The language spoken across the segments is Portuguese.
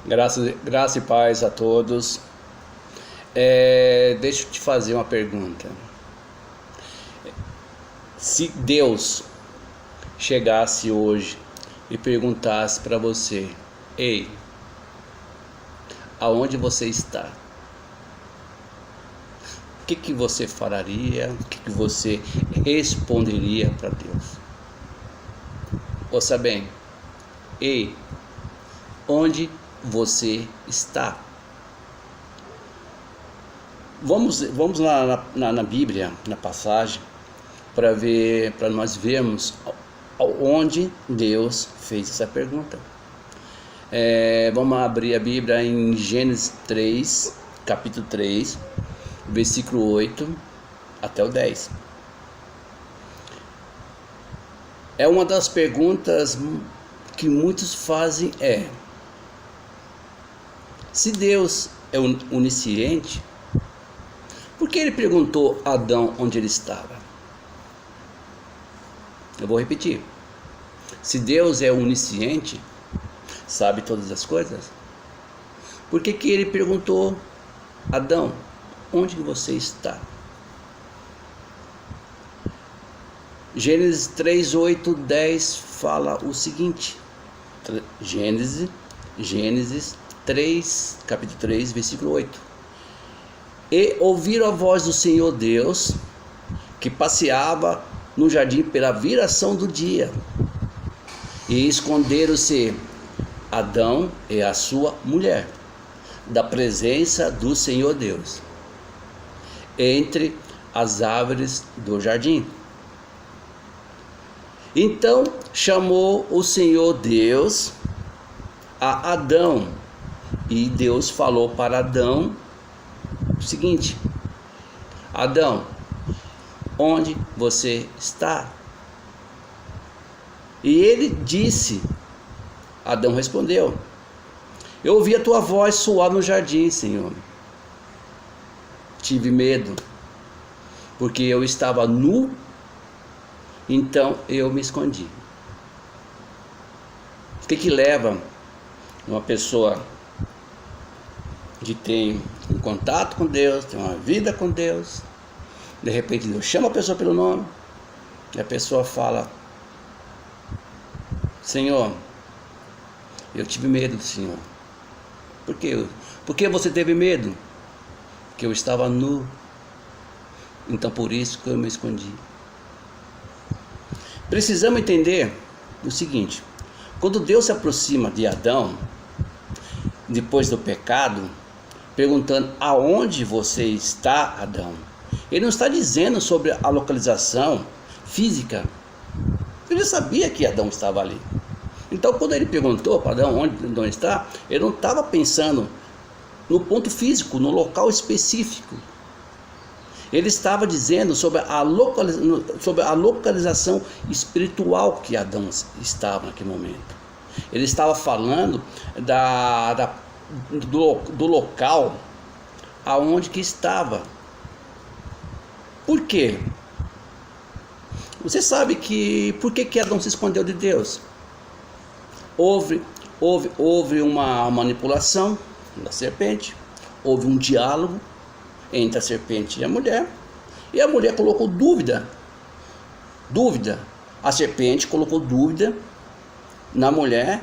Graça e paz a todos. Deixa eu te fazer uma pergunta. Se Deus chegasse hoje e perguntasse para você: ei, aonde você está? O que você falaria? O que você responderia para Deus? Ouça bem: ei, onde você está? Vamos lá na Bíblia, na passagem, para nós vermos onde Deus fez essa pergunta. Vamos abrir a Bíblia em Gênesis 3, capítulo 3, versículo 8 até o 10. É uma das perguntas que muitos fazem se Deus é onisciente, por que ele perguntou a Adão onde ele estava? Eu vou repetir. Se Deus é onisciente, sabe todas as coisas, por que ele perguntou a Adão, onde você está? Gênesis 3, 8, 10 fala o seguinte. Gênesis 3, capítulo 3, versículo 8. E ouviram a voz do Senhor Deus, que passeava no jardim pela viração do dia. E esconderam-se Adão e a sua mulher da presença do Senhor Deus, entre as árvores do jardim. Então chamou o Senhor Deus a Adão, e Deus falou para Adão o seguinte: Adão, onde você está? E ele disse, Adão respondeu: eu ouvi a tua voz soar no jardim, Senhor. Tive medo, porque eu estava nu, então eu me escondi. O que leva uma pessoa que tem um contato com Deus, tem uma vida com Deus, de repente Deus chama a pessoa pelo nome, e a pessoa fala: Senhor, eu tive medo do Senhor. Por quê? Por que você teve medo? Porque eu estava nu, então por isso que eu me escondi. Precisamos entender o seguinte: quando Deus se aproxima de Adão, depois do pecado, perguntando aonde você está, Adão, ele não está dizendo sobre a localização física. Ele sabia que Adão estava ali. Então, quando ele perguntou para Adão onde está, ele não estava pensando no ponto físico, no local específico. Ele estava dizendo sobre a localização espiritual que Adão estava naquele momento. Ele estava falando do local aonde que estava. Por quê? Você sabe por que Adão se escondeu de Deus? Houve uma manipulação da serpente, houve um diálogo entre a serpente e a mulher colocou dúvida, a serpente colocou dúvida na mulher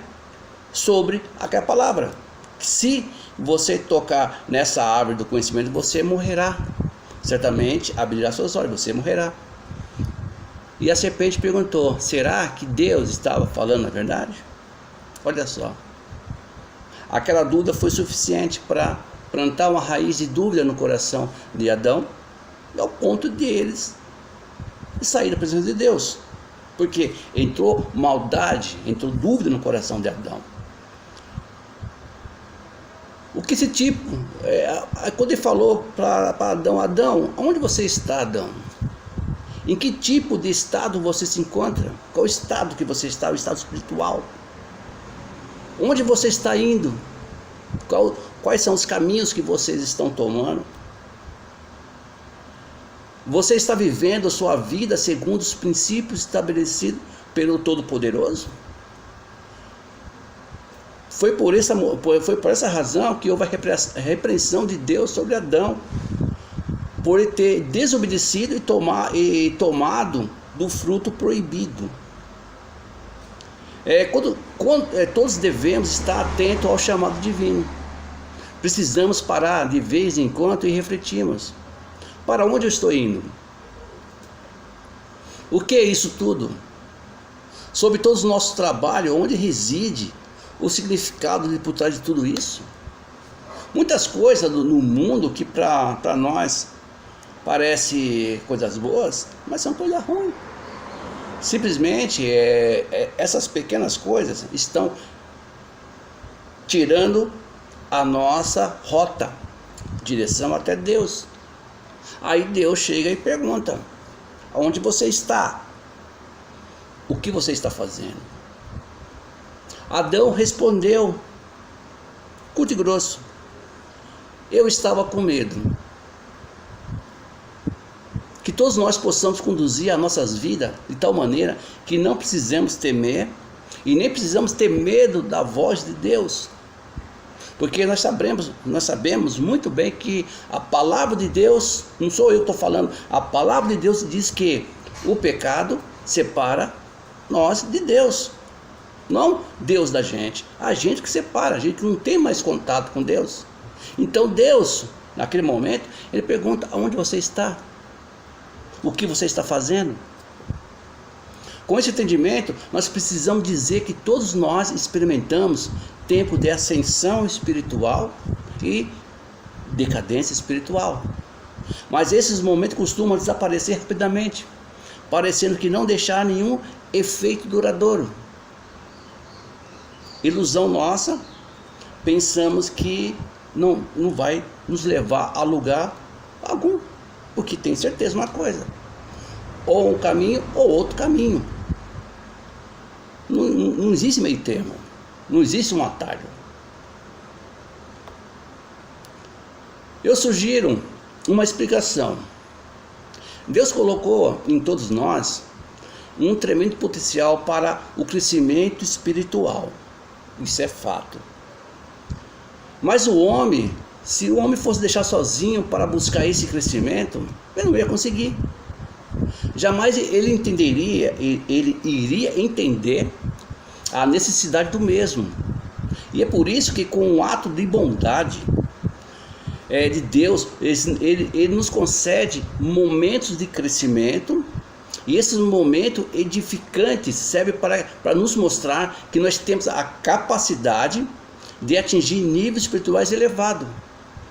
sobre aquela palavra: se você tocar nessa árvore do conhecimento, você morrerá, certamente abrirá seus olhos, você morrerá. E a serpente perguntou: será que Deus estava falando a verdade? Olha só, aquela dúvida foi suficiente para plantar uma raiz de dúvida no coração de Adão, ao ponto de eles sair da presença de Deus, porque entrou maldade, entrou dúvida no coração de Adão. O que esse tipo, quando ele falou para Adão: Adão, onde você está, Adão? Em que tipo de estado você se encontra? Qual estado que você está? O estado espiritual? Onde você está indo? Quais são os caminhos que vocês estão tomando? Você está vivendo a sua vida segundo os princípios estabelecidos pelo Todo-Poderoso? Foi por essa razão que houve a repreensão de Deus sobre Adão, por ele ter desobedecido e tomado do fruto proibido. Todos devemos estar atentos ao chamado divino. Precisamos parar de vez em quando e refletirmos: para onde eu estou indo? O que é isso tudo? Sobre todo o nosso trabalho, onde reside o significado por trás de tudo isso? Muitas coisas no mundo que para nós parece coisas boas, mas são coisas ruins. Simplesmente essas pequenas coisas estão tirando a nossa rota, direção até Deus. Aí Deus chega e pergunta: onde você está? O que você está fazendo? Adão respondeu, curto e grosso: eu estava com medo. Que todos nós possamos conduzir as nossas vidas de tal maneira que não precisamos temer e nem precisamos ter medo da voz de Deus. Porque nós sabemos muito bem que a palavra de Deus, não sou eu que estou falando, a palavra de Deus diz que o pecado separa nós de Deus. Não Deus da gente, a gente que separa, a gente que não tem mais contato com Deus. Então Deus, naquele momento, ele pergunta: aonde você está? O que você está fazendo? Com esse entendimento, nós precisamos dizer que todos nós experimentamos tempo de ascensão espiritual e decadência espiritual. Mas esses momentos costumam desaparecer rapidamente, parecendo que não deixar nenhum efeito duradouro. Ilusão nossa, pensamos que não vai nos levar a lugar algum, porque tem certeza uma coisa: ou um caminho ou outro caminho. Não existe meio termo, não existe um atalho. Eu sugiro uma explicação. Deus colocou em todos nós um tremendo potencial para o crescimento espiritual. Isso é fato. Mas o homem, se o homem fosse deixar sozinho para buscar esse crescimento, ele não ia conseguir. Jamais ele iria entender a necessidade do mesmo. E é por isso que, com um ato de bondade de Deus, ele nos concede momentos de crescimento, e esses momentos edificantes servem para nos mostrar que nós temos a capacidade de atingir níveis espirituais elevados,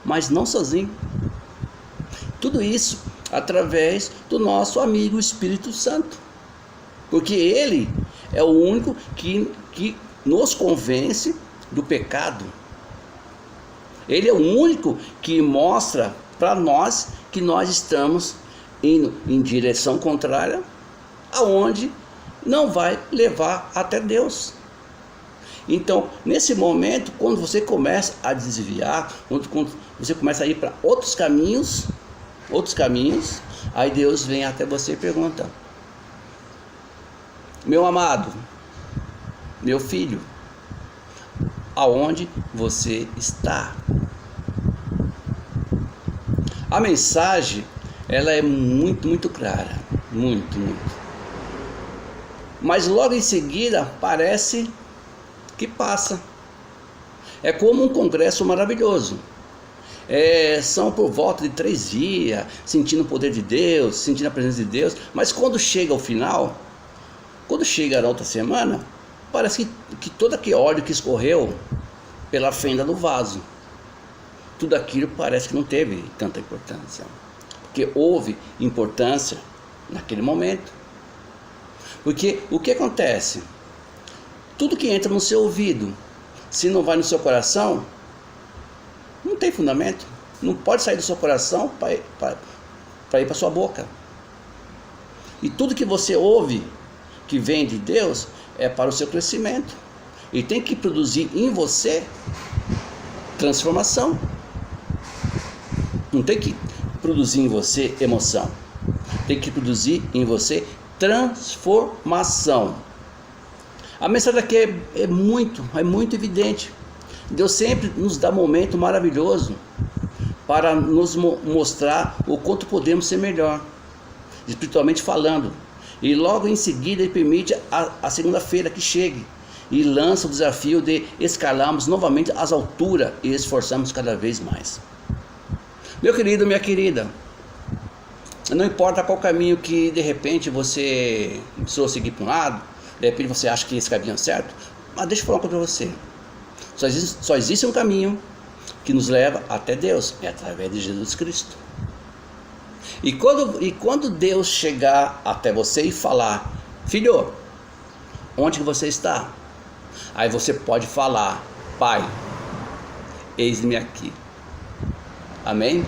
mas não sozinho. Tudo isso através do nosso amigo Espírito Santo, porque ele é o único que nos convence do pecado. Ele é o único que mostra para nós que nós estamos indo em direção contrária, aonde não vai levar até Deus. Então, nesse momento, quando você começa a desviar, quando você começa a ir para outros caminhos, aí Deus vem até você e pergunta: meu amado, meu filho, aonde você está? A mensagem, ela é muito, muito clara, muito. Mas logo em seguida parece que passa. É como um congresso maravilhoso. São por volta de 3 dias, sentindo o poder de Deus, sentindo a presença de Deus, mas quando chega ao final, quando chega na outra semana, parece que todo aquele óleo que escorreu pela fenda do vaso, tudo aquilo parece que não teve tanta importância, porque houve importância naquele momento. Porque o que acontece? Tudo que entra no seu ouvido, se não vai no seu coração, não tem fundamento. Não pode sair do seu coração para ir para a sua boca. E tudo que você ouve que vem de Deus é para o seu crescimento. E tem que produzir em você transformação. Não tem que produzir em você emoção. Tem que produzir em você transformação. A mensagem aqui é muito evidente. Deus sempre nos dá um momento maravilhoso para nos mostrar o quanto podemos ser melhor, espiritualmente falando. E logo em seguida Ele permite a segunda-feira que chegue e lança o desafio de escalarmos novamente as alturas e esforçarmos cada vez mais. Meu querido, minha querida, não importa qual caminho que de repente você precisou seguir para um lado, de repente você acha que esse caminho é certo, mas deixa eu falar uma coisa para você. Só existe um caminho que nos leva até Deus, é através de Jesus Cristo. E quando Deus chegar até você e falar: filho, onde que você está? Aí você pode falar: Pai, eis-me aqui. Amém?